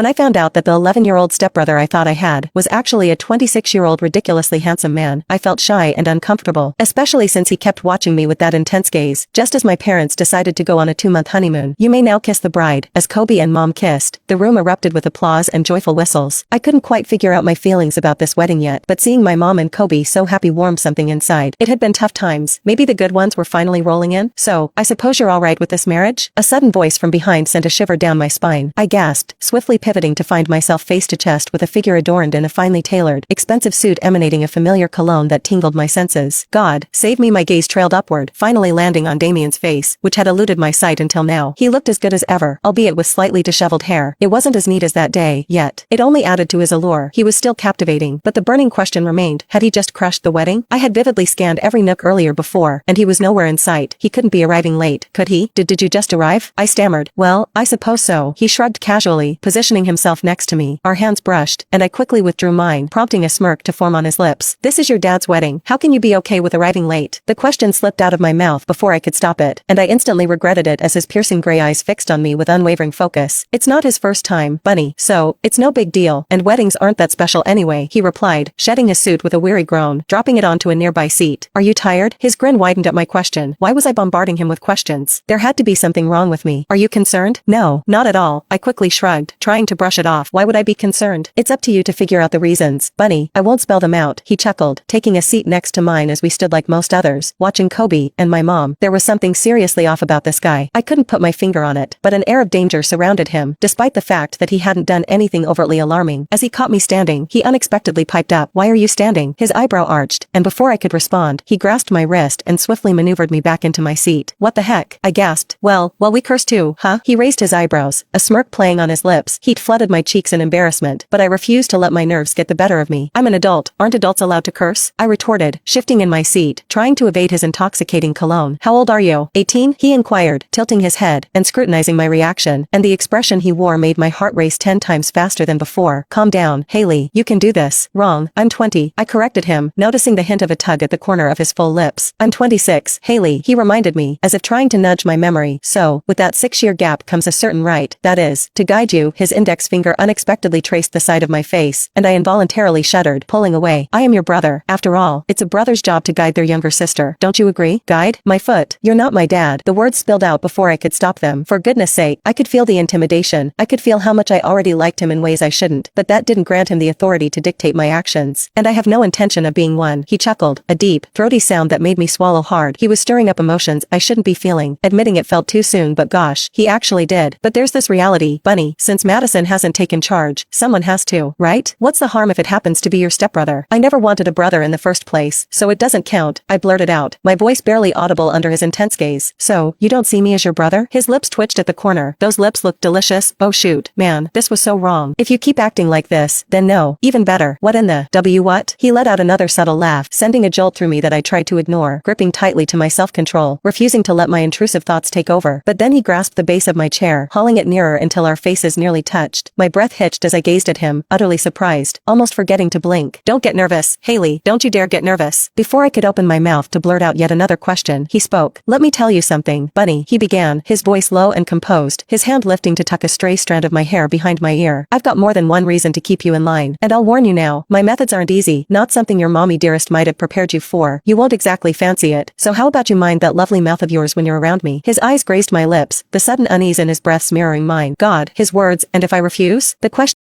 When I found out that the 11-year-old stepbrother I thought I had was actually a 26-year-old ridiculously handsome man, I felt shy and uncomfortable, especially since he kept watching me with that intense gaze, just as my parents decided to go on a 2-month honeymoon. "You may now kiss the bride." As Kobe and Mom kissed, the room erupted with applause and joyful whistles. I couldn't quite figure out my feelings about this wedding yet, but seeing my mom and Kobe so happy warmed something inside. It had been tough times. Maybe the good ones were finally rolling in. "So, I suppose you're all right with this marriage?" A sudden voice from behind sent a shiver down my spine. I gasped, swiftly pivoting to find myself face to chest with a figure adorned in a finely tailored, expensive suit emanating a familiar cologne that tingled my senses. God, save me! My gaze trailed upward, finally landing on Damien's face, which had eluded my sight until now. He looked as good as ever, albeit with slightly disheveled hair. It wasn't as neat as that day, yet. It only added to his allure. He was still captivating, but the burning question remained, had he just crushed the wedding? I had vividly scanned every nook earlier before, and he was nowhere in sight. He couldn't be arriving late, could he? Did you just arrive?" I stammered. "Well, I suppose so." He shrugged casually, positioning himself next to me. Our hands brushed, and I quickly withdrew mine, prompting a smirk to form on his lips. "This is your dad's wedding. How can you be okay with arriving late?" The question slipped out of my mouth before I could stop it, and I instantly regretted it as his piercing gray eyes fixed on me with unwavering focus. "It's not his first time, Bunny, so, it's no big deal, and weddings aren't that special anyway," he replied, shedding his suit with a weary groan, dropping it onto a nearby seat. "Are you tired?" His grin widened at my question. Why was I bombarding him with questions? There had to be something wrong with me. "Are you concerned?" "No, not at all." I quickly shrugged, trying to brush it off. "Why would I be concerned?" "It's up to you to figure out the reasons, Bunny. I won't spell them out." He chuckled, taking a seat next to mine as we stood like most others, watching Kobe and my mom. There was something seriously off about this guy. I couldn't put my finger on it, but an air of danger surrounded him, despite the fact that he hadn't done anything overtly alarming. As he caught me standing, he unexpectedly piped up, "Why are you standing?" His eyebrow arched, and before I could respond, he grasped my wrist and swiftly maneuvered me back into my seat. "What the heck?" I gasped. Well, we curse too, huh?" He raised his eyebrows, a smirk playing on his lips. Heat flooded my cheeks in embarrassment, but I refused to let my nerves get the better of me. "I'm an adult. Aren't adults allowed to curse?" I retorted, shifting in my seat, trying to evade his intoxicating cologne. "How old are you? 18? He inquired, tilting his head and scrutinizing my reaction, and the expression he wore made my heart race 10 times faster than before. "Calm down, Haley. You can do this." "Wrong. I'm 20. I corrected him, noticing the hint of a tug at the corner of his full lips. "I'm 26, Haley," he reminded me, as if trying to nudge my memory. "So, with that 6-year gap comes a certain right, that is, to guide you." His index finger unexpectedly traced the side of my face, and I involuntarily shuddered, pulling away. "I am your brother. After all, it's a brother's job to guide their younger sister. Don't you agree?" "Guide? My foot. You're not my dad." The words spilled out before I could stop them. For goodness sake, I could feel the intimidation. I could feel how much I already liked him in ways I shouldn't, but that didn't grant him the authority to dictate my actions. "And I have no intention of being one." He chuckled, a deep, throaty sound that made me swallow hard. He was stirring up emotions I shouldn't be feeling, admitting it felt too soon, but gosh, he actually did. "But there's this reality, Bunny. Since Madison hasn't taken charge, someone has to, right? What's the harm if it happens to be your stepbrother? I never wanted a brother in the first place, so it doesn't count," I blurted out, my voice barely audible under his intense gaze. "So, you don't see me as your brother?" His lips twitched at the corner. Those lips looked delicious. Oh shoot, man, this was so wrong. "If you keep acting like this, then no. Even better." "What in the what?" He let out another subtle laugh, sending a jolt through me that I tried to ignore, gripping tightly to my self-control, refusing to let my intrusive thoughts take over. But then he grasped the base of my chair, hauling it nearer until our faces nearly touched. My breath hitched as I gazed at him, utterly surprised, almost forgetting to blink. "Don't get nervous, Haley. Don't you dare get nervous." Before I could open my mouth to blurt out yet another question, he spoke. "Let me tell you something, Bunny," he began, his voice low and composed, his hand lifting to tuck a stray strand of my hair behind my ear. "I've got more than one reason to keep you in line, and I'll warn you now, my methods aren't easy, not something your mommy dearest might have prepared you for. You won't exactly fancy it, so how about you mind that lovely mouth of yours when you're around me?" His eyes grazed my lips, the sudden unease in his breaths mirroring mine. God, his words, and if I refuse? The question